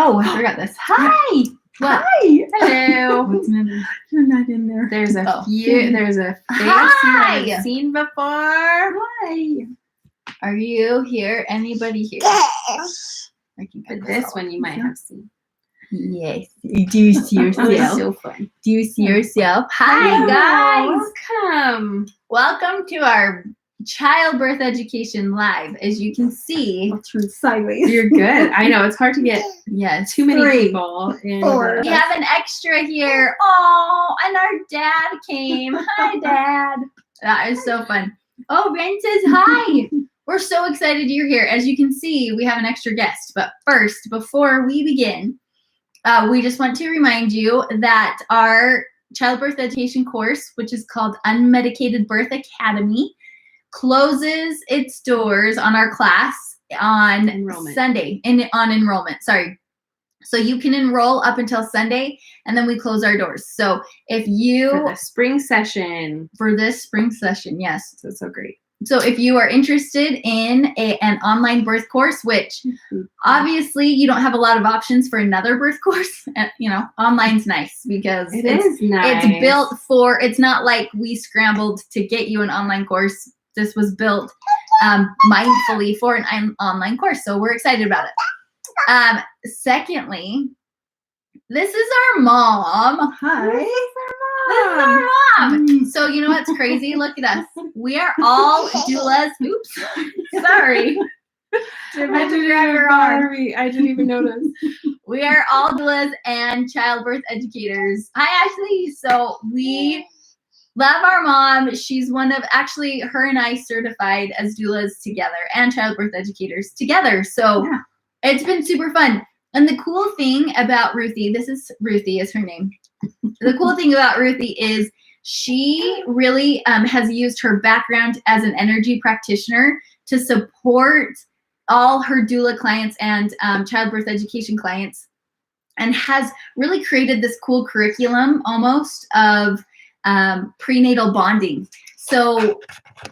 Oh, I forgot this. Hi. What? Hi. Hello. What's in You're not in there. There's a few. There's a face you haven't seen before. Hi. Are you here? Anybody here? Yes. I can But this one you might have seen. Yes. Do you see yourself? It's so fun. Do you see yourself? Hi, guys. Welcome. Welcome to our childbirth education live. As you can see, I'll turn sideways. You're good. I know it's hard to get too many Three, people. four. We have an extra here. Oh, and our dad came. Hi, Dad. That is so fun. Oh, Ren says hi. We're so excited you're here. As you can see, we have an extra guest. But first, before we begin, we just want to remind you that our childbirth education course, which is called Unmedicated Birth Academy, closes its doors on our class on Sunday, on enrollment, sorry. So you can enroll up until Sunday, and then we close our doors. So if you... For the spring session. For this spring session, yes. That's so great. So if you are interested in an online birth course, which obviously you don't have a lot of options for another birth course, you know, online's nice because it's nice. It's built for, it's not like we scrambled to get you an online course. This was built mindfully for an online course. So we're excited about it. Secondly, this is our mom. Hi. This is our mom. So you know what's crazy? Look at us. We are all doulas. Oops. Sorry. I didn't even notice. We are all doulas and childbirth educators. Hi, Ashley. So we love our mom. She's one of, actually, her and I certified as doulas together and childbirth educators together. So it's been super fun. And the cool thing about Ruthie, Ruthie is her name. The cool thing about Ruthie is she really has used her background as an energy practitioner to support all her doula clients and childbirth education clients, and has really created this cool curriculum almost of prenatal bonding. So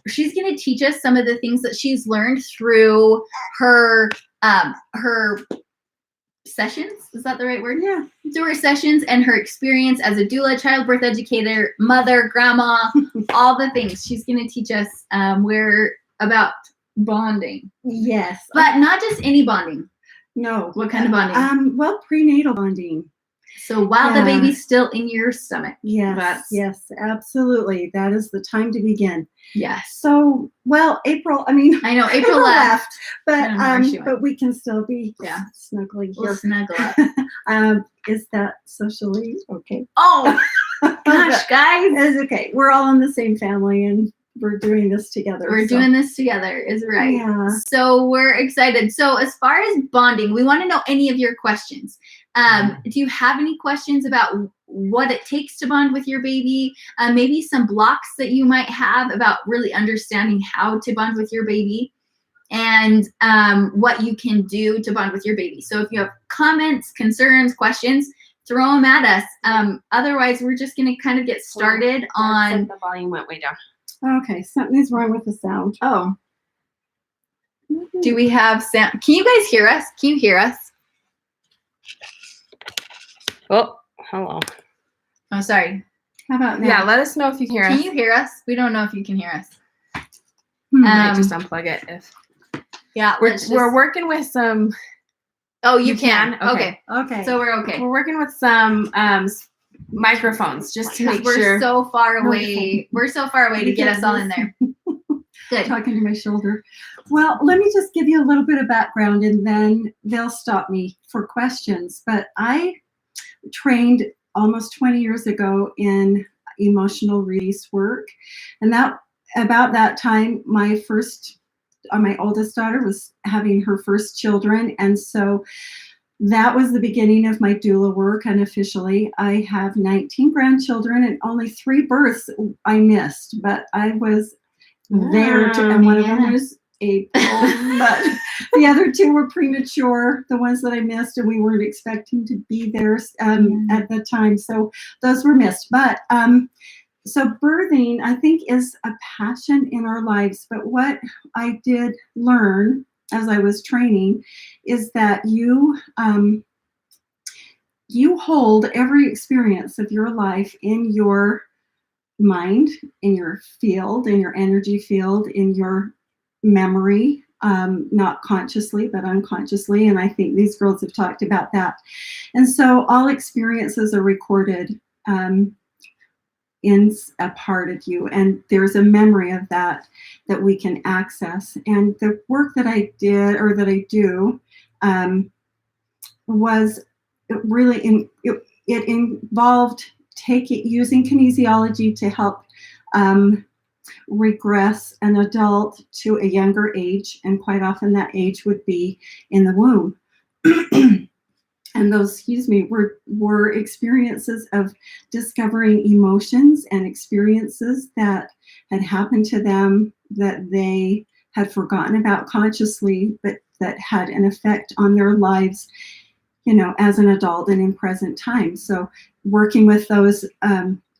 she's going to teach us some of the things that she's learned through her sessions. Is that the right word? Yeah. Through her sessions and her experience as a doula, childbirth educator, mother, grandma, all the things. She's going to teach us about bonding. Yes. But not just any bonding. No. What kind of bonding? Well, prenatal bonding. So while the baby's still in your stomach. Yes. Yes, absolutely. That is the time to begin. Yes. So, well, April, I mean, I know April left, but we can still be snuggling here. We'll snuggle up. Is that socially okay? Oh, gosh, guys. It's okay. We're all in the same family and we're doing this together. We're doing this together is right. Yeah. So we're excited. So as far as bonding, we want to know any of your questions. Do you have any questions about what it takes to bond with your baby? Maybe some blocks that you might have about really understanding how to bond with your baby, and what you can do to bond with your baby. So if you have comments, concerns, questions, throw them at us. Otherwise, we're just going to kind of get started on... The volume went way down. Okay, something's wrong with the sound. Oh. Do we have sound? Can you guys hear us? Can you hear us? Oh, hello. Oh, sorry. How about now? Yeah, let us know if you can hear us. Can you hear us? We don't know if you can hear us. Might just unplug it if. Yeah, we're working with some. Oh, you can. Okay. Okay. So we're okay. We're working with some microphones just to make sure. We're so far away. We're so far away to get us all in there. Good. Talking to my shoulder. Well, let me just give you a little bit of background and then they'll stop me for questions. But I trained almost 20 years ago in emotional release work. And about that time, my oldest daughter was having her first children. And so that was the beginning of my doula work unofficially. I have 19 grandchildren and only 3 births I missed, but I was there and one of them was April, but the other 2 were premature, the ones that I missed, and we weren't expecting to be there at the time. So those were missed. But so birthing, I think, is a passion in our lives. But what I did learn as I was training is that you you hold every experience of your life in your mind, in your field, in your energy field, in your memory, not consciously, but unconsciously. And I think these girls have talked about that. And so all experiences are recorded in a part of you. And there's a memory of that we can access. And the work that I did, or that I do, was really, it involved using kinesiology to help regress an adult to a younger age, and quite often that age would be in the womb. And those, were experiences of discovering emotions and experiences that had happened to them that they had forgotten about consciously, but that had an effect on their lives, as an adult and in present time. So working with those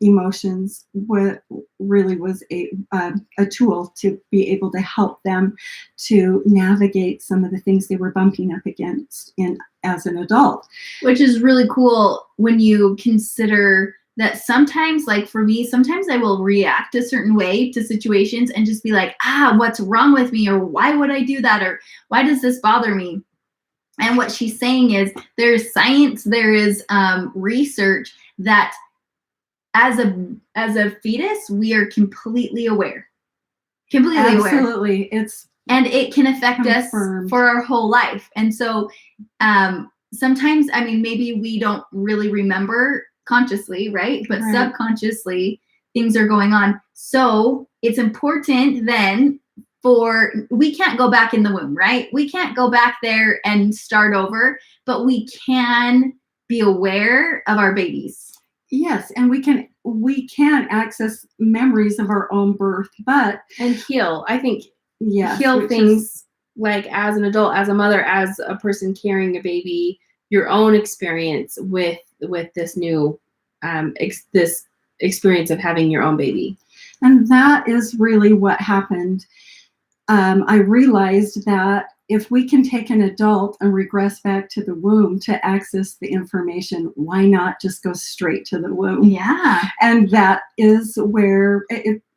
emotions really was a tool to be able to help them to navigate some of the things they were bumping up against as an adult. Which is really cool when you consider that sometimes, like for me, sometimes I will react a certain way to situations and just be like, what's wrong with me? Or why would I do that? Or why does this bother me? And what she's saying is there's science, there is research that as a fetus, we are completely aware. Completely aware. Absolutely. And it can affect confirmed. us for our whole life. And so sometimes, maybe we don't really remember consciously, right? But Right. subconsciously, things are going on. So it's important then we can't go back in the womb, right? We can't go back there and start over, but we can be aware of our babies. Yes, and we can access memories of our own birth, and heal. I think yes, heal things like as an adult, as a mother, as a person carrying a baby, your own experience with this new this experience of having your own baby. And that is really what happened. I realized that if we can take an adult and regress back to the womb to access the information, why not just go straight to the womb? Yeah. And that is where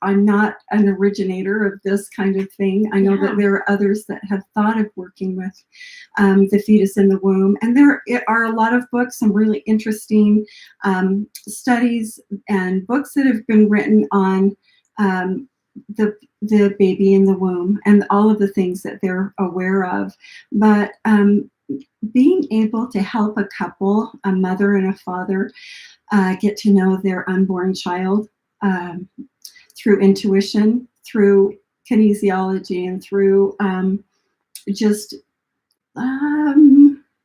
I'm not an originator of this kind of thing. I know that there are others that have thought of working with the fetus in the womb. And there are a lot of books, some really interesting studies and books that have been written on the baby in the womb and all of the things that they're aware of. But being able to help a couple, a mother and a father, get to know their unborn child through intuition, through kinesiology, and through just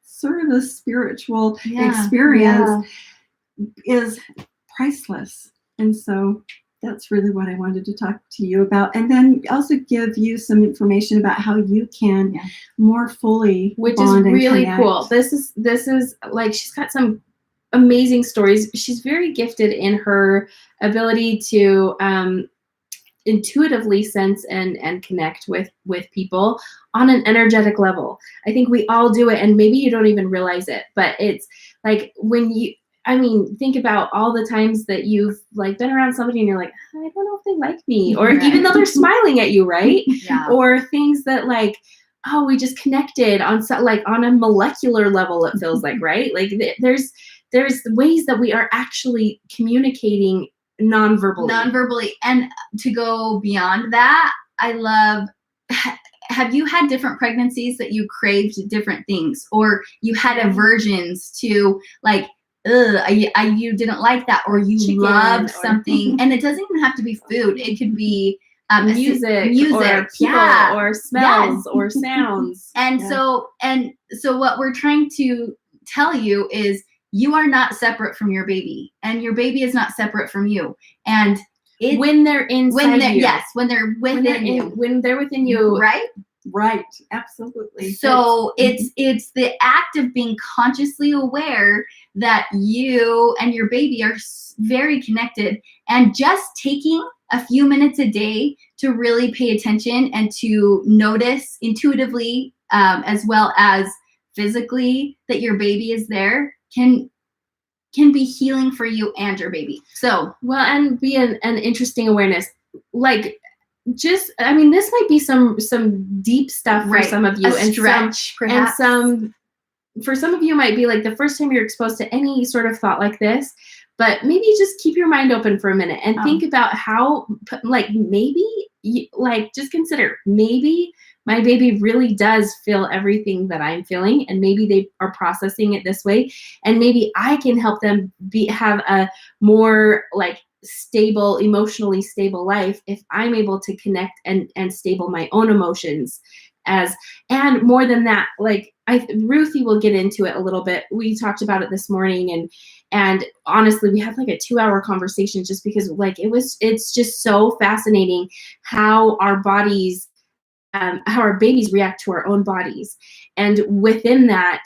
sort of a spiritual experience is priceless. And so that's really what I wanted to talk to you about. And then also give you some information about how you can more fully Which bond is really and cool. This is like, she's got some amazing stories. She's very gifted in her ability to intuitively sense and connect with people on an energetic level. I think we all do it, and maybe you don't even realize it, but it's like when you, think about all the times that you've like been around somebody and you're like, I don't know if they like me, or even though they're smiling at you, right? Yeah. Or things that like, oh, we just connected on on a molecular level, it feels like, right? Like there's ways that we are actually communicating non-verbally. And to go beyond that, I love, have you had different pregnancies that you craved different things, or you had aversions to, like, you didn't like that, or you Chicken, loved something? And it doesn't even have to be food. It could be music, or people, or smells, or sounds. And so what we're trying to tell you is you are not separate from your baby, and your baby is not separate from you. And when they're inside you. Yes, when they're within you. When they're within you. Right, absolutely. So it's the act of being consciously aware that you and your baby are very connected, and just taking a few minutes a day to really pay attention and to notice intuitively, as well as physically, that your baby is there, can can be healing for you and your baby. So, well, and be an interesting awareness. Like, just, I mean, this might be some deep stuff for some of you, and stretch, perhaps. And for some of you might be like the first time you're exposed to any sort of thought like this. But maybe just keep your mind open for a minute and think about how, like, maybe, like, just consider, maybe my baby really does feel everything that I'm feeling, and maybe they are processing it this way, and maybe I can help them have a more, like, stable, emotionally stable life if I'm able to connect and stable my own emotions. And more than that, like, Ruthie will get into it a little bit. We talked about it this morning, and honestly, we had like a 2-hour conversation just because, like, it's just so fascinating how our bodies, how our babies react to our own bodies. And within that,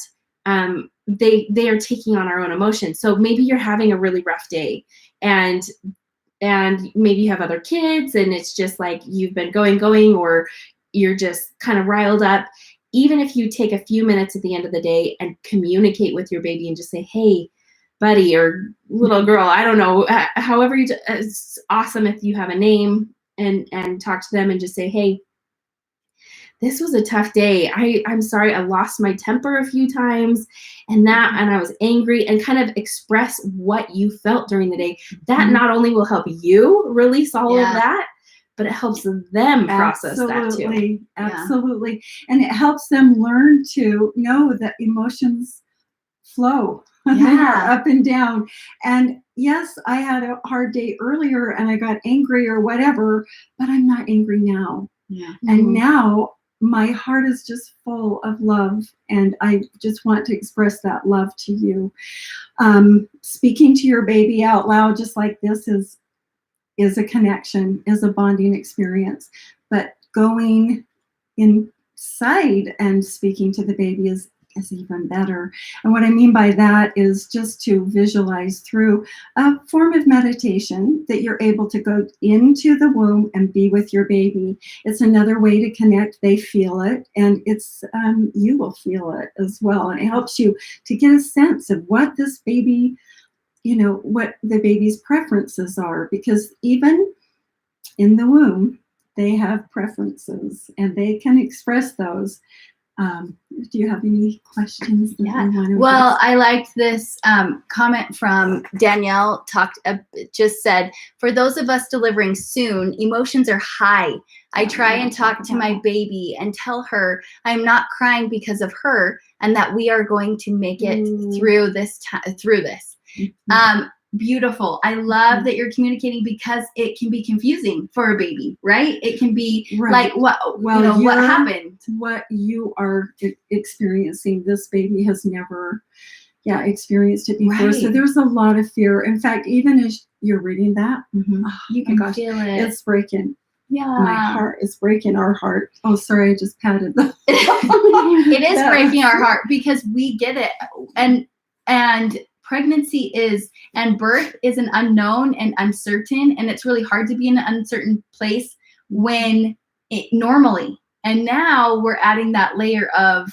they are taking on our own emotions. So maybe you're having a really rough day, and maybe you have other kids, and it's just like you've been going, or you're just kind of riled up. Even if you take a few minutes at the end of the day and communicate with your baby and just say, hey, buddy or little girl, I don't know, however you do, it's awesome if you have a name, and talk to them and just say, hey, this was a tough day. I'm sorry, I lost my temper a few times, and I was angry, and kind of express what you felt during the day. That not only will help you release all of that, but it helps them process that too. Absolutely. And it helps them learn to know that emotions flow. They are up and down. And yes, I had a hard day earlier and I got angry or whatever, but I'm not angry now. Yeah. And now my heart is just full of love, and I just want to express that love to you. Speaking to your baby out loud just like this is a connection, is a bonding experience. But going inside and speaking to the baby is even better. And what I mean by that is just to visualize through a form of meditation that you're able to go into the womb and be with your baby. It's another way to connect. They feel it, and it's you will feel it as well. And it helps you to get a sense of what this baby, what the baby's preferences are, because even in the womb, they have preferences and they can express those. Do you have any questions? Well, I liked this comment from Danielle. Just said, for those of us delivering soon, emotions are high. I try and talk to my baby and tell her I'm not crying because of her, and that we are going to make it through this. Beautiful. I love that you're communicating, because it can be confusing for a baby, right? It can be like, what happened? What you are experiencing, this baby has never experienced it before. Right. So there's a lot of fear. In fact, even as you're reading that, you can feel it. It's breaking. Yeah. My heart is breaking, our heart. Oh, sorry, I just patted the It is breaking our heart, because we get it. And pregnancy and birth is an unknown and uncertain, and it's really hard to be in an uncertain place when normally. And now we're adding that layer of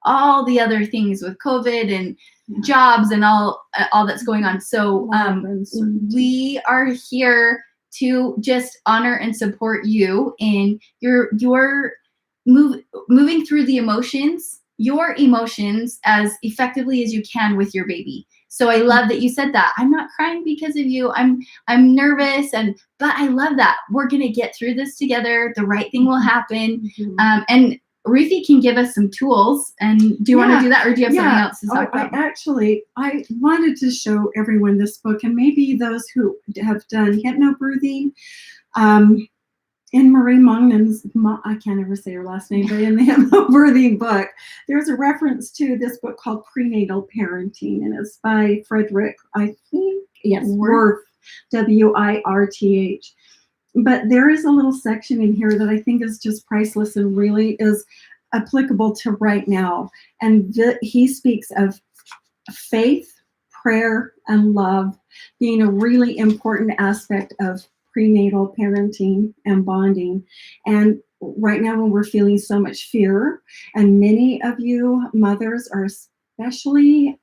all the other things with COVID and jobs and all that's going on. So we are here to just honor and support you in your moving through the emotions, your emotions, as effectively as you can with your baby. So I love that you said that. I'm not crying because of you. I'm nervous, but I love that. We're gonna get through this together. The right thing will happen. And Ruthie can give us some tools. And do you want to do that, or do you have something else to talk about? I wanted to show everyone this book, and maybe those who have done hypnobirthing. In Marie Mongnan's, I can't ever say her last name, but in the hypnobirthing book, there's a reference to this book called Prenatal Parenting, and it's by Frederick, I think, Wirth, Wirth. But there is a little section in here that I think is just priceless and really is applicable to right now. And he speaks of faith, prayer, and love being a really important aspect of prenatal parenting and bonding. And right now, when we're feeling so much fear, and many of you mothers are especially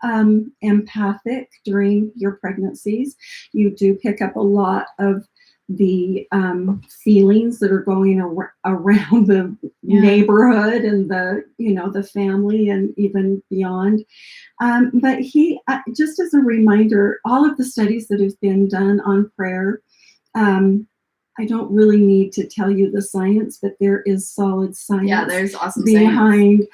empathic during your pregnancies. You do pick up a lot of the feelings that are going around the neighborhood and the family and even beyond. But he, just as a reminder, all of the studies that have been done on prayer, I don't really need to tell you the science, but there is solid science. Yeah, there's awesome behind,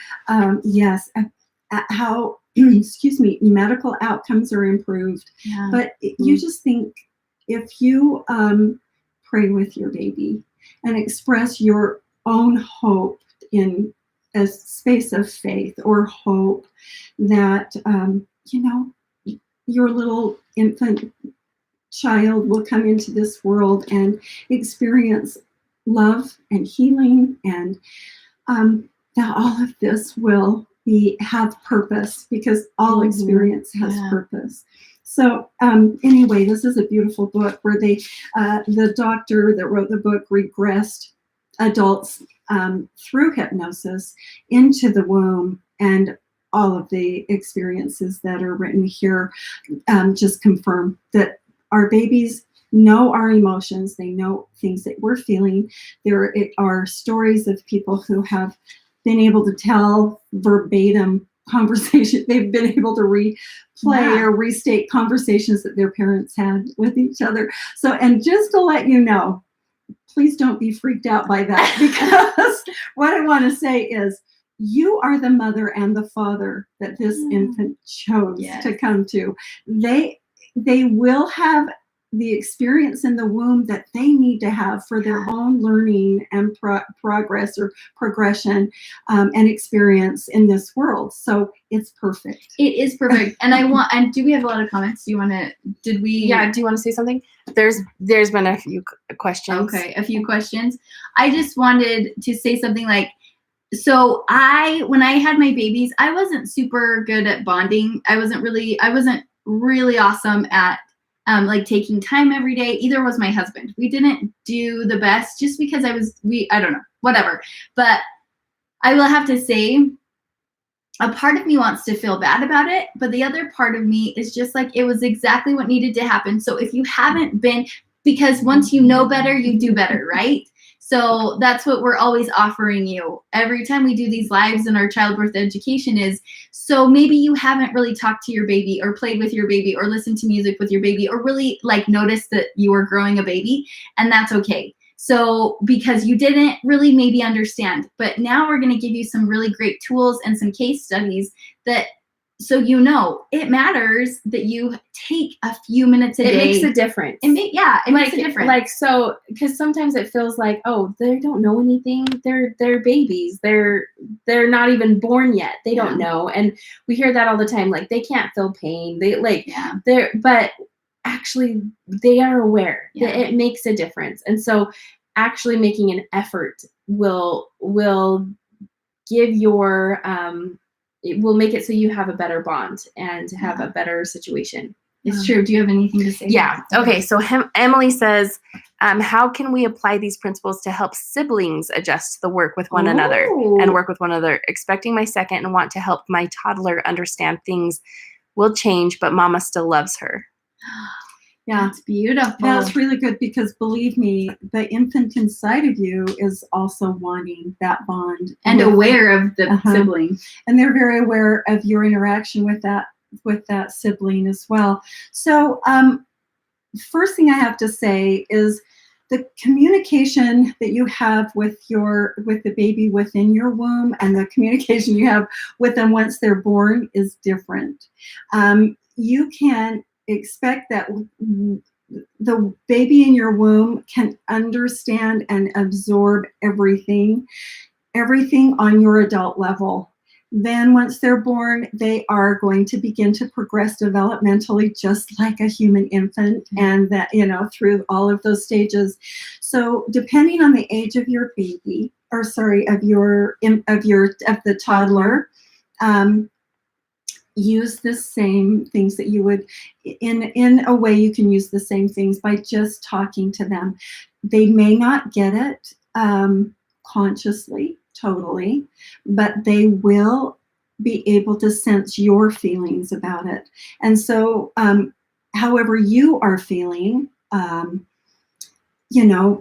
how, excuse me, medical outcomes are improved. Yeah. But you just think, if you pray with your baby and express your own hope in a space of faith or hope that, your little infant child will come into this world and experience love and healing, and that all of this will have purpose, because all experience has purpose. So anyway, this is a beautiful book where the doctor that wrote the book regressed adults through hypnosis into the womb, and all of the experiences that are written here just confirm that our babies know our emotions. They know things that we're feeling. There are stories of people who have been able to tell verbatim conversation. They've been able to replay or restate conversations that their parents had with each other. So, and just to let you know, please don't be freaked out by that, because what I want to say is, you are the mother and the father that this infant chose to come to. They will have the experience in the womb that they need to have for their own learning and progress or progression and experience in this world. So it's perfect. It is perfect. And do we have a lot of comments? Do you want to, Yeah, do you want to say something? There's been a few questions. Okay, a few questions. I just wanted to say something like, so when I had my babies, I wasn't super good at bonding. I wasn't really awesome at like taking time every day. Either was my husband. We didn't do the best, just because I don't know, whatever. But I will have to say, a part of me wants to feel bad about it, but the other part of me is just like, it was exactly what needed to happen. So if you haven't been, because once you know better, you do better, right? So that's what we're always offering you every time we do these lives in our childbirth education is, so maybe you haven't really talked to your baby or played with your baby or listened to music with your baby or really like noticed that you were growing a baby, and that's okay. So because you didn't really maybe understand, but now we're going to give you some really great tools and some case studies that, so it matters that you take a few minutes a day. It makes a difference. It makes a difference. Like, so, because sometimes it feels like, oh, they don't know anything. They're babies. They're not even born yet. They don't know. And we hear that all the time. Like, they can't feel pain. But actually they are aware that it makes a difference. And so actually making an effort will give your, it will make it so you have a better bond and have a better situation. It's true. Do you have anything to say? Yeah. Okay. So Emily says, how can we apply these principles to help siblings adjust to the work with one another and work with one another? Expecting my second and want to help my toddler understand things will change, but mama still loves her. Yeah, it's beautiful. That's really good, because believe me, the infant inside of you is also wanting that bond and aware of the sibling, and they're very aware of your interaction with that sibling as well. So first thing I have to say is the communication that you have with the baby within your womb and the communication you have with them once they're born is different. You can expect that the baby in your womb can understand and absorb everything on your adult level. Then once they're born, they are going to begin to progress developmentally just like a human infant, and that, through all of those stages. So depending on the age of your baby, of the toddler, use the same things that you would, in a way you can use the same things by just talking to them. They may not get it consciously, totally, but they will be able to sense your feelings about it. And so, however you are feeling,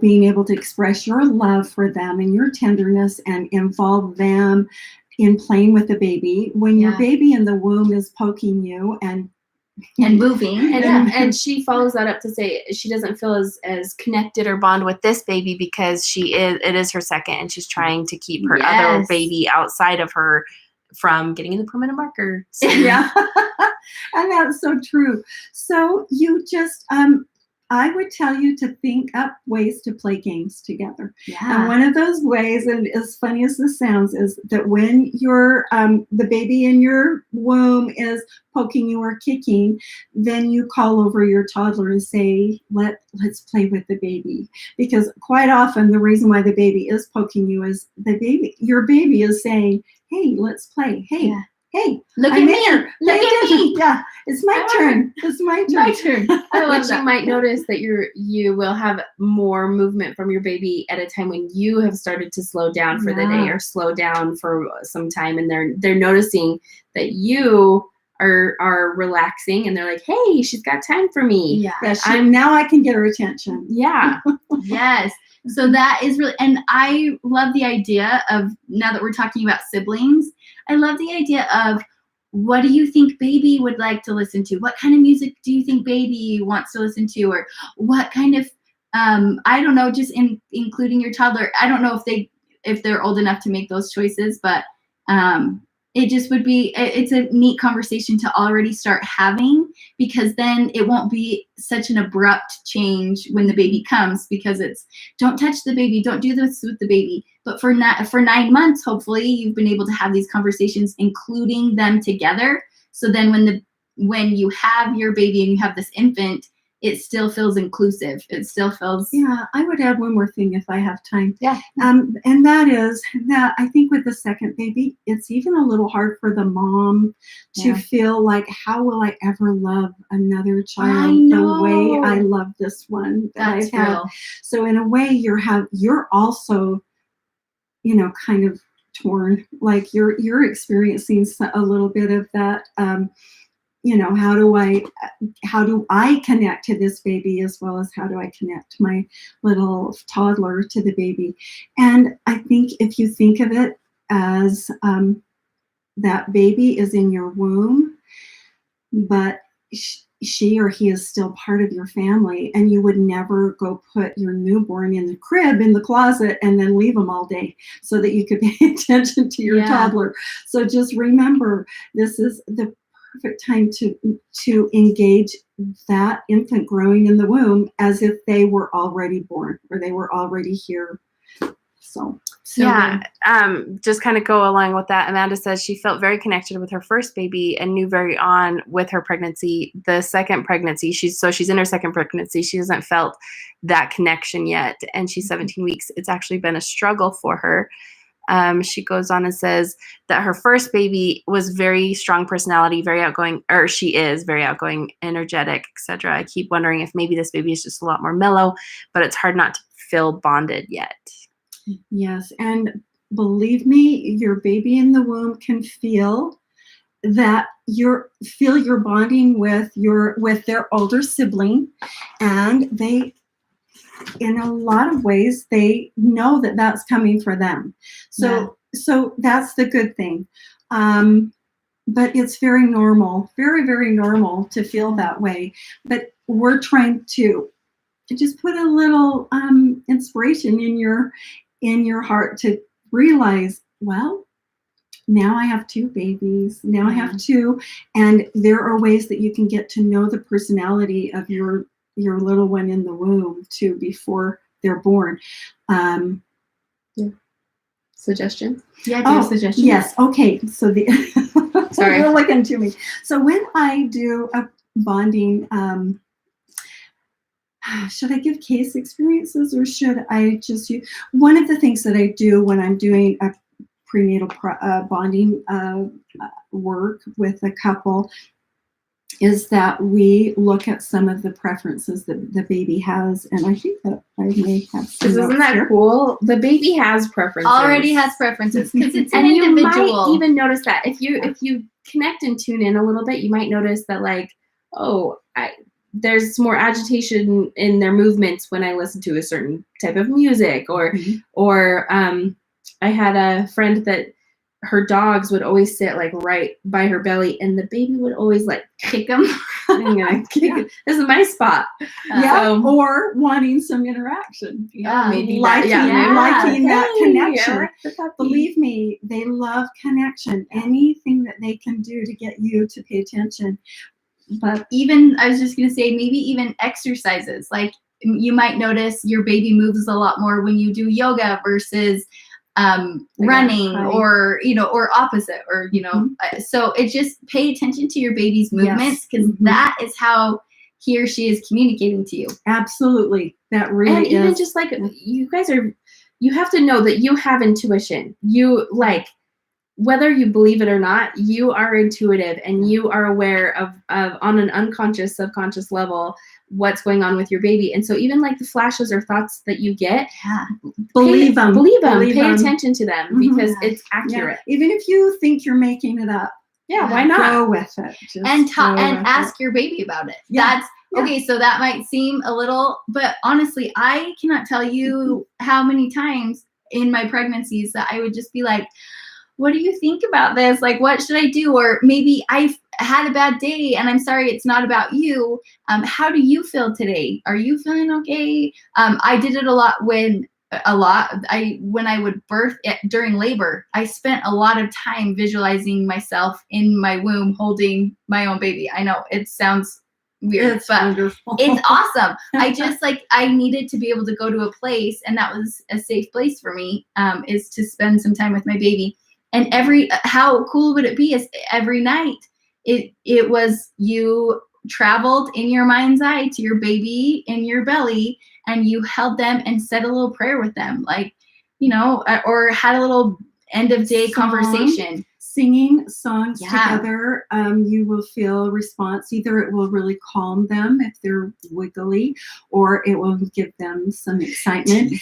being able to express your love for them and your tenderness and involve them in playing with the baby. When your baby in the womb is poking you and moving. And she follows that up to say she doesn't feel as connected or bond with this baby because it is her second, and she's trying to keep her other baby outside of her from getting in the permanent marker. So. Yeah. And that's so true. So you just, I would tell you to think up ways to play games together. Yeah. And one of those ways, and as funny as this sounds, is that when the baby in your womb is poking you or kicking, then you call over your toddler and say, let's play with the baby. Because quite often the reason why the baby is poking you is your baby is saying, hey, let's play. Hey, hey, look at me. Look at me. Yeah, it's my turn. It's my turn. My turn. I love Which that. you might notice that you will have more movement from your baby at a time when you have started to slow down for the day or slow down for some time, and they're noticing that you are relaxing, and they're like, hey, she's got time for me. Yeah, now I can get her attention. Yeah. Yes. So that is really, and I love the idea of, now that we're talking about siblings, I love the idea of, what do you think baby would like to listen to? What kind of music do you think baby wants to listen to? Or what kind of, I don't know, just including your toddler. I don't know if they're old enough to make those choices, but it just would be, it's a neat conversation to already start having, because then it won't be such an abrupt change when the baby comes, because it's, don't touch the baby, don't do this with the baby. But for 9 months, hopefully you've been able to have these conversations, including them together. So then when you have your baby and you have this infant, it still feels inclusive. It still feels. Yeah, I would add one more thing if I have time. Yeah. And that is that I think with the second baby, it's even a little hard for the mom to feel like, how will I ever love another child the way I love this one that That's I have? real. So in a way, you're also, kind of torn. Like you're experiencing a little bit of that. How do I connect to this baby, as well as how do I connect my little toddler to the baby? And I think if you think of it as that baby is in your womb, but she or he is still part of your family, and you would never go put your newborn in the crib in the closet and then leave them all day so that you could pay attention to your toddler. So just remember, this is the perfect time to engage that infant growing in the womb as if they were already born or they were already here. So just kind of go along with that. Amanda says she felt very connected with her first baby and knew very on with her pregnancy. The second pregnancy, she's in her second pregnancy. She hasn't felt that connection yet, and she's 17 weeks. It's actually been a struggle for her. She goes on and says that her first baby was very strong personality, very outgoing, or she is very outgoing, energetic, etc. I keep wondering if maybe this baby is just a lot more mellow, but it's hard not to feel bonded yet. Yes, and believe me, your baby in the womb can feel that you're bonding with their older sibling, and they, in a lot of ways, they know that that's coming for them. So that's the good thing. But it's very normal, very, very normal to feel that way. But we're trying to just put a little inspiration in your heart to realize, well, now I have 2 babies. Now I have 2, and there are ways that you can get to know the personality of your little one in the womb too before they're born. Suggestions? Yeah, do you have suggestions? Yes. Okay. So Sorry. You're looking to me. So when I do a bonding, should I give case experiences or should I just use one of the things that I do when I'm doing a prenatal bonding work with a couple is that we look at some of the preferences that the baby has, and I think that I may have some Isn't notes that here. cool? The baby has preferences. Already has preferences because it's an And you individual. might even notice that if you connect and tune in a little bit, you might notice that like, there's more agitation in their movements when I listen to a certain type of music, or I had a friend that her dogs would always sit like right by her belly, and the baby would always like kick them. I'm gonna kick it. This is my spot. Or wanting some interaction. Maybe liking that connection. Like Believe me, they love connection. Anything that they can do to get you to pay attention. But even, I was just going to say, maybe even exercises. Like you might notice your baby moves a lot more when you do yoga versus running or opposite, or, so it just pay attention to your baby's movements because that is how he or she is communicating to you. Absolutely. That really and is. even just like you have to know that you have intuition. You like, whether you believe it or not, you are intuitive and you are aware of on an unconscious, subconscious level, what's going on with your baby. And so even like the flashes or thoughts that you get, believe them. Pay attention to them because it's accurate. Yeah. Even if you think you're making it up. Yeah, why not? Go with it. And ask your baby about it. Yeah. Okay, so that might seem a little, but honestly, I cannot tell you how many times in my pregnancies that I would just be like, what do you think about this? Like, what should I do? Or maybe I've had a bad day and I'm sorry, it's not about you. How do you feel today? Are you feeling okay? I did it a lot when I would birth during labor. I spent a lot of time visualizing myself in my womb holding my own baby. I know it sounds weird, but wonderful. It's awesome. I just I needed to be able to go to a place, and that was a safe place for me, is to spend some time with my baby. And how cool would it be is every night it was you traveled in your mind's eye to your baby in your belly, and you held them and said a little prayer with them, like, or had a little end of day conversation. Singing songs together, you will feel response. Either it will really calm them if they're wiggly, or it will give them some excitement.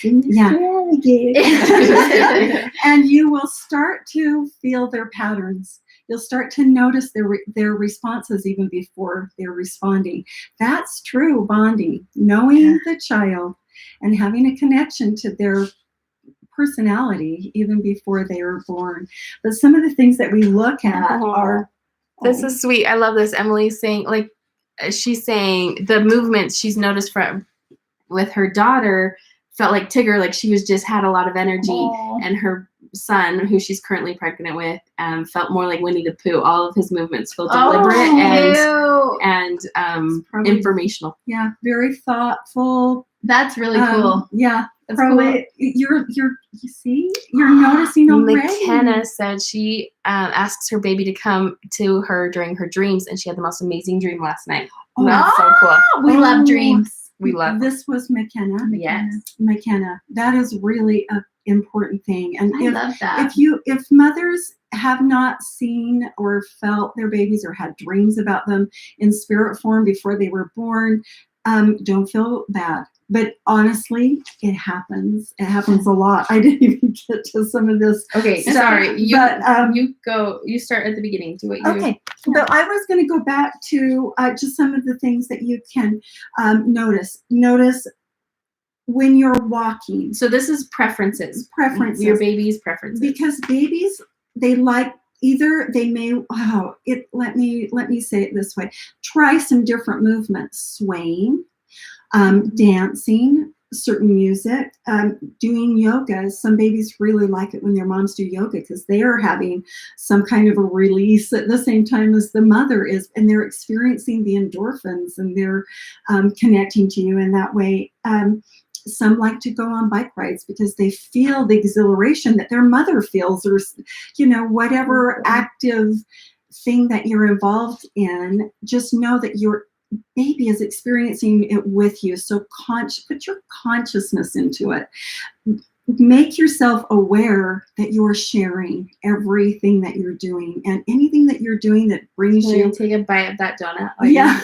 And you will start to feel their patterns. You'll start to notice their responses even before they're responding. That's true bonding, knowing the child and having a connection to their personality even before they were born. But some of the things that we look at are... This is sweet. I love this. Emily's saying, like, she's saying the movements she's noticed with her daughter felt like Tigger, like she just had a lot of energy, and her son, who she's currently pregnant with, felt more like Winnie the Pooh. All of his movements felt deliberate and informational. Yeah, very thoughtful. That's really cool. Yeah. That's probably cool. You're noticing already. McKenna said she asks her baby to come to her during her dreams, and she had the most amazing dream last night. That's so cool. We love dreams. We love this. Was McKenna. Yes, McKenna. That is really an important thing. And I love that. If mothers have not seen or felt their babies or had dreams about them in spirit form before they were born, don't feel bad. But honestly, it happens. It happens a lot. I didn't even get to some of this. Okay, sorry. You start at the beginning. Do what you... Okay, but I was going to go back to just some of the things that you can notice. Notice when you're walking. So this is preferences. Preferences. Your baby's preferences. Because babies, they like... Either they may, let me say it this way. Try some different movements, swaying, dancing, certain music, doing yoga. Some babies really like it when their moms do yoga because they are having some kind of a release at the same time as the mother is, and they're experiencing the endorphins, and they're connecting to you in that way. Some like to go on bike rides because they feel the exhilaration that their mother feels, or, whatever active thing that you're involved in. Just know that your baby is experiencing it with you. So put your consciousness into it. make yourself aware that you're sharing everything that you're doing, and anything that you're doing that brings Can you. you take a bite of that donut? Yeah.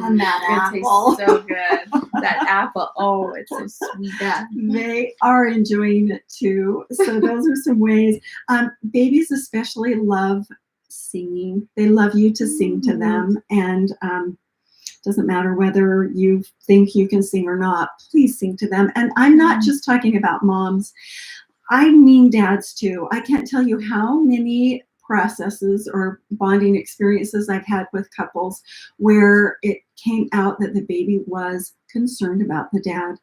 On that it apple. tastes so good. That apple. Oh, it's so sweet. Yeah. They are enjoying it too. So those are some ways. Babies especially love singing. They love you to sing to them, and doesn't matter whether you think you can sing or not, please sing to them. And I'm not just talking about moms. I mean dads too. I can't tell you how many processes or bonding experiences I've had with couples where it came out that the baby was concerned about the dad.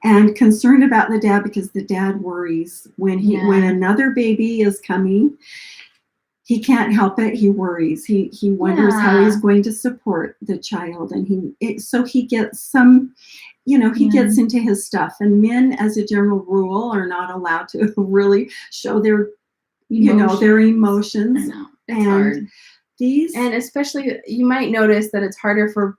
And concerned about the dad because the dad worries when another baby is coming. He can't help it. He worries. He wonders how he's going to support the child, and so he gets some, he gets into his stuff. And men, as a general rule, are not allowed to really show their, their emotions. I know. It's hard. And especially, you might notice that it's harder for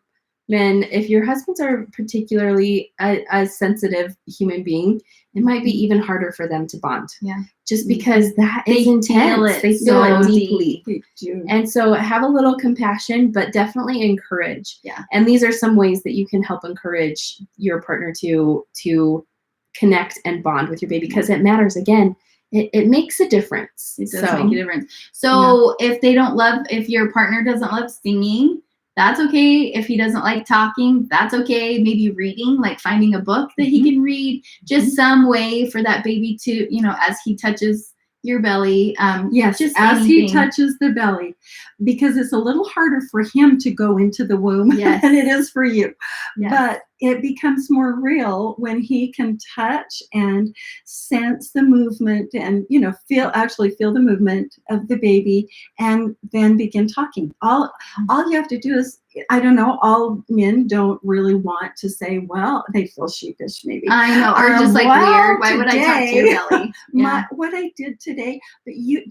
men if your husbands are particularly a sensitive human being. It might be even harder for them to bond. Yeah. Just because that is intense. They feel it deeply. They do. And so have a little compassion, but definitely encourage. Yeah. And these are some ways that you can help encourage your partner to connect and bond with your baby, because it matters. Again, it makes a difference. It does make a difference. So if your partner doesn't love singing, that's okay. If he doesn't like talking, that's okay. Maybe reading, like finding a book that he can read, just some way for that baby to, as he touches your belly. Yes, just as anything. he touches the belly, because it's a little harder for him to go into the womb Yes. than it is for you. Yes. But it becomes more real when he can touch and sense the movement and, feel the movement of the baby, and then begin talking. All you have to do is, I don't know, all men don't really want to say, well, they feel sheepish maybe. I know, or just like weird. Why would I talk to your belly? Yeah. What I did today, but you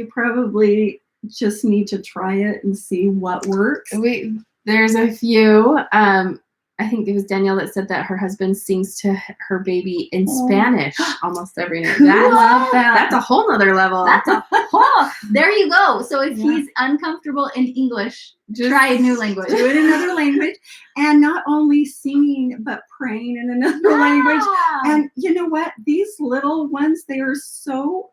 probably just need to try it and see what works. There's a few. I think it was Danielle that said that her husband sings to her baby in Spanish almost every night. Love that. That's a whole nother level. There you go. So if he's uncomfortable in English, just try a new language. Do it in another language, and not only singing but praying in another language. And you know what? These little ones, they are so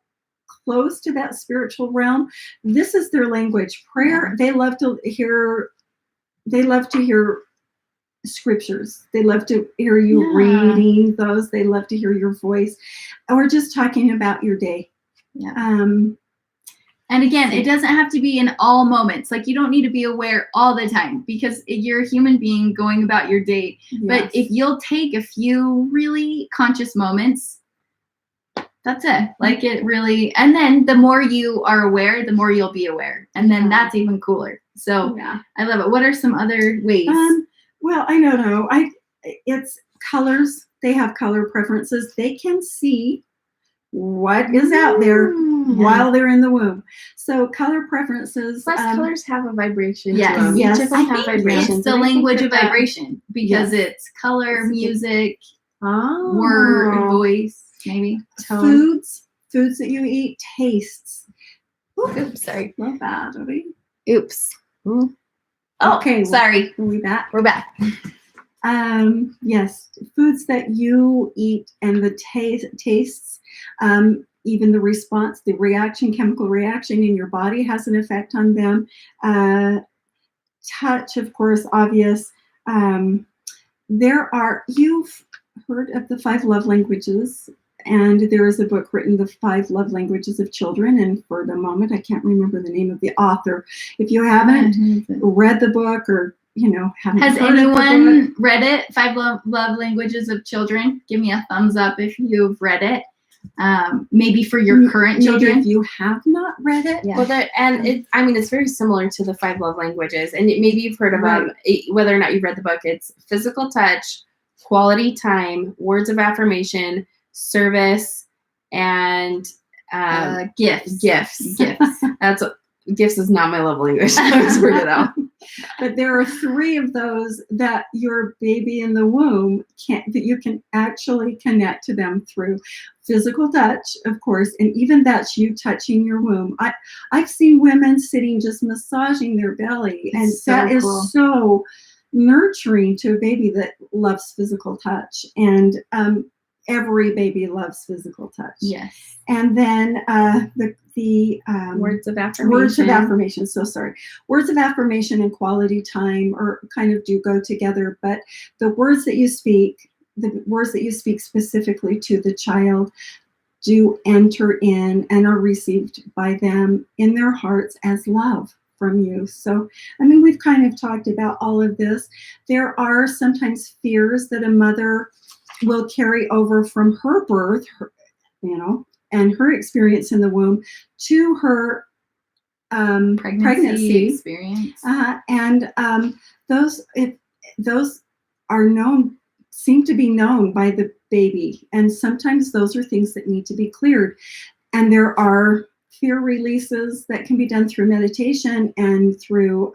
close to that spiritual realm. This is their language. Prayer. They love to hear scriptures. They love to hear you reading those. They love to hear your voice, or just talking about your day. Yeah. And again, it doesn't have to be in all moments. Like, you don't need to be aware all the time, because you're a human being going about your day. Yes. But if you'll take a few really conscious moments, that's it. Like, it really, and then the more you are aware, the more you'll be aware. And then that's even cooler. So I love it. What are some other ways? Well, I don't know. It's colors. They have color preferences. They can see what is out there while they're in the womb. So color preferences. Plus, colors have a vibration. Yes. To them. Yes. Each of them have vibrations. It's the language of vibration, because it's color, music, word, voice, maybe tone. Foods that you eat, tastes. Oops, sorry. Love that, Abby. Oops. Okay. Sorry. Are we back? We're back. Yes, foods that you eat and the tastes, even the response, the reaction, chemical reaction in your body has an effect on them. Touch, of course, obvious. You've heard of the 5 love languages, and there is a book written, The 5 Love Languages of Children, and for the moment, I can't remember the name of the author. If you haven't read the book, or has anyone read it? 5 love languages of children. Give me a thumbs up if you've read it. Maybe for your current children. If you have not read it. Yeah. Well, it's very similar to the 5 love languages, and maybe you've heard of them. Whether or not you've read the book, it's physical touch, quality time, words of affirmation, service, and gifts. Gifts. Gifts is not my love language. I just figured it out. But there are 3 of those that your baby in the womb that you can actually connect to them through physical touch, of course, and even that's you touching your womb. I've seen women sitting just massaging their belly, and It's so that is cool. so nurturing to a baby that loves physical touch. And every baby loves physical touch. Yes. And then the Words of affirmation. words of affirmation. So sorry. Words of affirmation and quality time are kind of do go together, but the words that you speak specifically to the child do enter in and are received by them in their hearts as love from you. So, I mean, we've kind of talked about all of this. There are sometimes fears that a mother will carry over from her birth, and her experience in the womb to her pregnancy experience. And those are seem to be known by the baby, and sometimes those are things that need to be cleared. And there are fear releases that can be done through meditation and through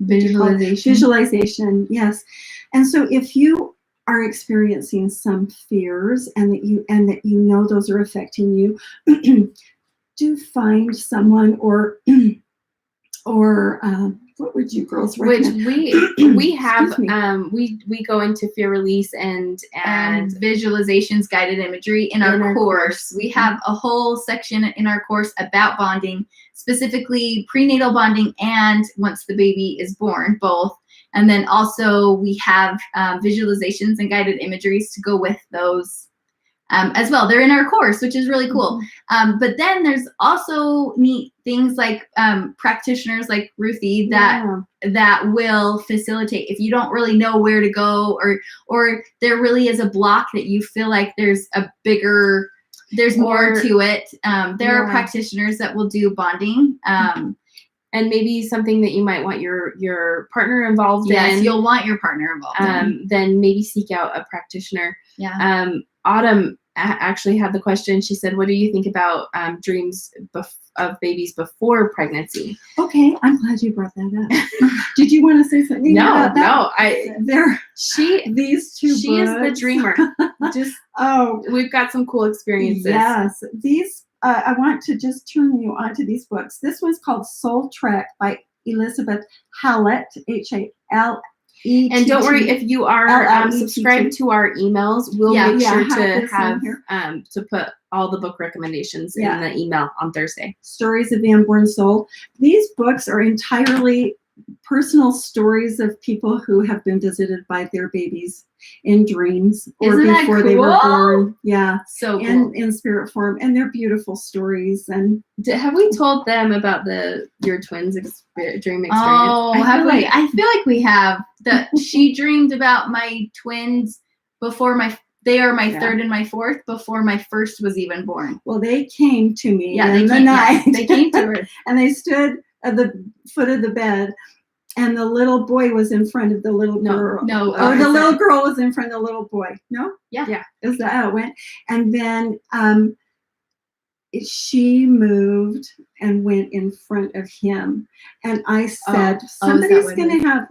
visualization. Yes. And so if you are experiencing some fears and that you know those are affecting you, do find someone or what would you girls recommend? Which we have we go into fear release and visualizations, guided imagery in our course. We have a whole section in our course about bonding, specifically prenatal bonding and once the baby is born, both. And then also we have visualizations and guided imageries to go with those as well. They're in our course, which is really cool. But then there's also neat things like practitioners like Ruthie that will facilitate if you don't really know where to go, or there really is a block that you feel like there's more to it. There are practitioners that will do bonding. And maybe something that you might want your partner involved in. Yes, you'll want your partner involved in. Then maybe seek out a practitioner. Yeah. Autumn actually had the question. She said, what do you think about dreams of babies before pregnancy? Okay, I'm glad you brought that up. Did you want to say something about that? No. These two books. She is the dreamer. We've got some cool experiences. Yes. These I want to just turn you on to these books. This one's called Soul Trek by Elizabeth Hallett, Hallett. And don't worry, if you are subscribed to our emails, we'll make sure to have to put all the book recommendations in the email on Thursday. Stories of the Unborn Soul. These books are entirely personal stories of people who have been visited by their babies in dreams or before they were born. Yeah. So cool. In spirit form. And they're beautiful stories. And have we told them about your twins' dream experience? Oh, have we? I feel like we have. She dreamed about my twins before they are my third and my fourth before my first was even born. Well, they came to me in the night. They came to her. And they stood at the foot of the bed, and the little boy was in front of the little girl. Or the little girl was in front of the little boy. No? Yeah. Is that how it went? And then she moved and went in front of him. And I said, somebody's going to have,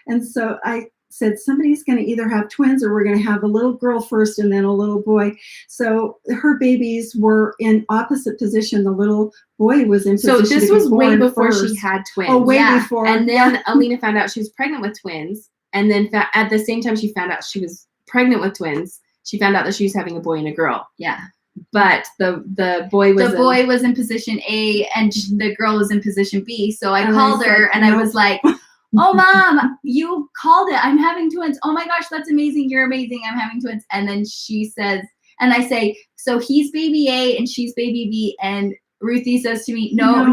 And so I said, somebody's going to either have twins or we're going to have a little girl first and then a little boy. So her babies were in opposite position. The little boy was in position. So this was way before she had twins. Oh, way before. And then Alina found out she was pregnant with twins. And then at the same time she found out she was pregnant with twins, she found out that she was having a boy and a girl. Yeah. But the boy was in position A and the girl was in position B. So I called her and I was like, oh, Mom, you called it. I'm having twins. Oh my gosh, that's amazing. You're amazing. I'm having twins. And then she says, and I say, so he's baby A and she's baby B. And Ruthie says to me, no,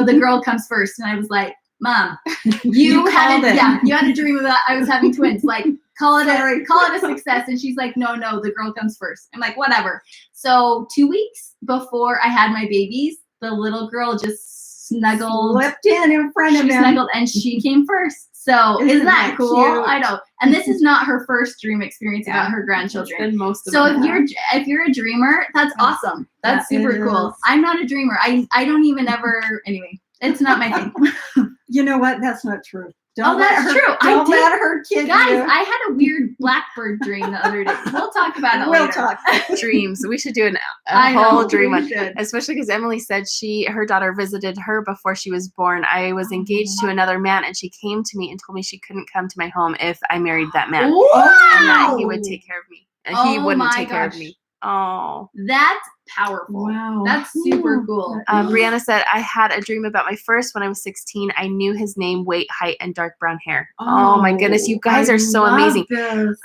the girl comes first. And I was like, Mom, you had a dream about I was having twins. Like, call it a success. And she's like, no, the girl comes first. I'm like, whatever. So 2 weeks before I had my babies, the little girl just slipped in front of him. Snuggled and she came first. So isn't that cool? Cute? I know. And this is not her first dream experience about her grandchildren. So if you're a dreamer, that's awesome. That's super cool. I'm not a dreamer. I don't even ever anyway. It's not my thing. You know what? That's not true. Don't that's let her, true. Don't let her kid Guys, you. I had a weird blackbird dream the other day. We'll talk about it We'll later. talk. Dreams. We should do a I whole know, dream we one. should. Especially because Emily said her daughter visited her before she was born. I was engaged to another man, and she came to me and told me she couldn't come to my home if I married that man, Wow. and that he would take care of me, and he Oh wouldn't my take care of gosh. me. Oh. That's powerful. Wow. That's super cool. Brianna said, I had a dream about my first when I was 16. I knew his name, weight, height, and dark brown hair. Oh my goodness. You guys are so amazing. This.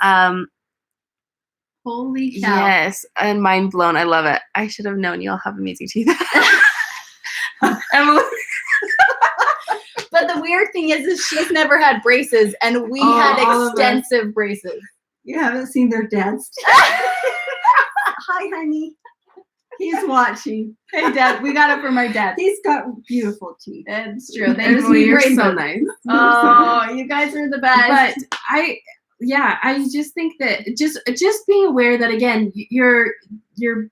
Holy cow. Yes. And mind blown. I love it. I should have known you all have amazing teeth. Emily. But the weird thing is she's never had braces, and we had all of us. extensive braces. You haven't seen their dads. Hi, honey. He's watching. Hey, Dad, we got it from our dad. He's got beautiful teeth. It's true. They just Emily, need you're braces. so nice. Oh, you guys are the best. But I just think that just being aware that, again, your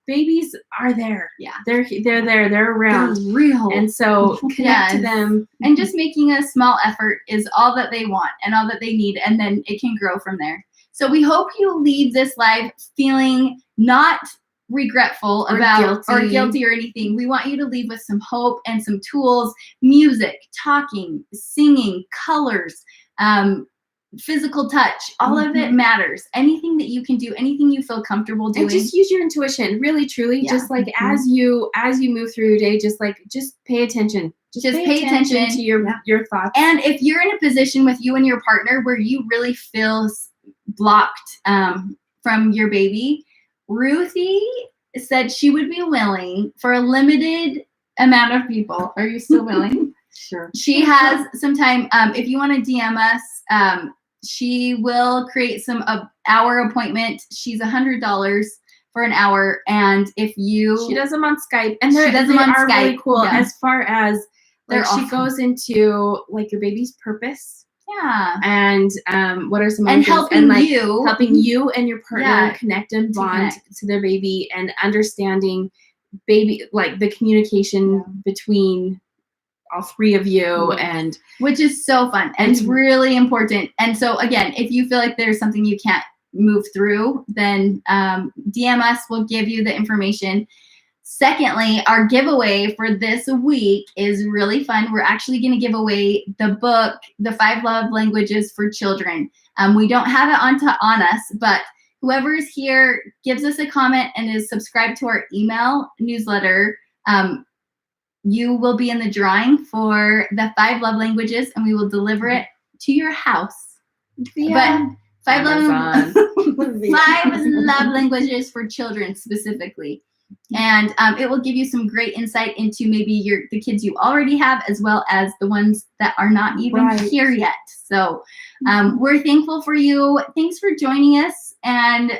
babies are there. Yeah. They're there. They're around. They're real. And so connect to Yes. them. And just making a small effort is all that they want and all that they need, and then it can grow from there. So we hope you leave this live feeling not regretful Or about or guilty. guilty or anything. We want you to leave with some hope and some tools, music, talking, singing, colors, physical touch. All of it matters. Anything that you can do, anything you feel comfortable doing. And just use your intuition, really, truly. Yeah. Just like as you move through your day, just pay attention. Just pay attention to your thoughts. And if you're in a position with you and your partner where you really feel blocked from your baby, Ruthie said she would be willing for a limited amount of people. Are you still willing? Sure. She has some time. If you want to DM us, she will create some hour appointment. She's $100 for an hour, and if you She does them on Skype, and She does them on are really Skype, cool yeah. as far as They're she awesome. goes into like your baby's purpose yeah, and what are some other and things, helping and like you. helping you and your partner Yeah, connect and bond connect. to their baby, and understanding baby, like the communication between all three of you, and which is so fun, and it's really important. And so again, if you feel like there's something you can't move through, then DM us. We'll give you the information. Secondly, our giveaway for this week is really fun. We're actually going to give away the book, The 5 Love Languages for Children. We don't have it on us, but whoever is here gives us a comment and is subscribed to our email newsletter, you will be in the drawing for the 5 love languages, and we will deliver it to your house. But 5 love languages for children specifically. And it will give you some great insight into maybe the kids you already have, as well as the ones that are not even here yet. So we're thankful for you. Thanks for joining us. And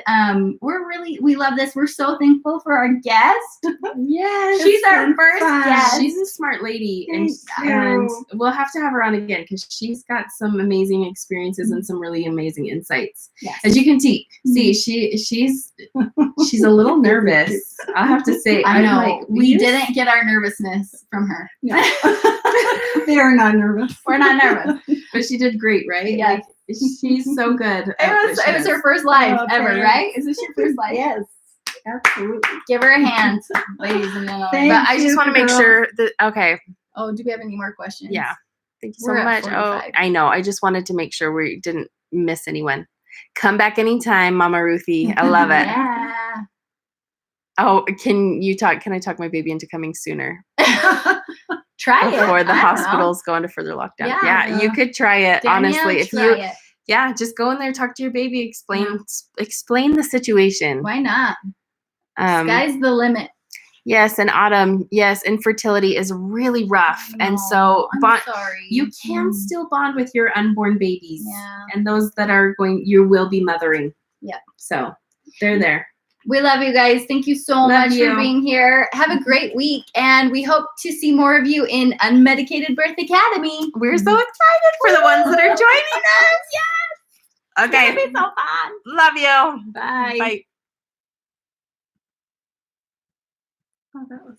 we love this. We're so thankful for our guest. yes, She's our first guest. She's a smart lady, and you. we'll have to have her on again because she's got some amazing experiences and some really amazing insights. Yes. As you can see, she's a little nervous. I'll have to say. I know. Like, we didn't get our nervousness from her. No. They are not nervous. We're not nervous. But she did great, right? Yes. Like, she's so good. It was her first live ever, right? Is this your first live? Yes, absolutely. Give her a hand, ladies and gentlemen. Thank But I just you, want to make girl. sure that Oh, do we have any more questions? Yeah. Thank you We're so at much. Oh, 45. I know. I just wanted to make sure we didn't miss anyone. Come back anytime, Mama Ruthie. I love it. Yeah. Oh, can I talk my baby into coming sooner Try it. before the I don't know. hospitals go into further lockdown? Yeah. You could try it. Danielle, honestly, if try you it. just go in there, talk to your baby, explain the situation. Why not? Sky's the limit. Yes, and Autumn, yes, infertility is really rough. And so I'm sorry. you can still bond with your unborn babies. Yeah. And those that you will be mothering. Yeah. So they're there. We love you guys. Thank you so much for being here. Have a great week, and we hope to see more of you in Unmedicated Birth Academy. We're so excited for the ones that are joining us. Yes. Okay. It's gonna be so fun. Love you. Bye. Bye. Oh, that was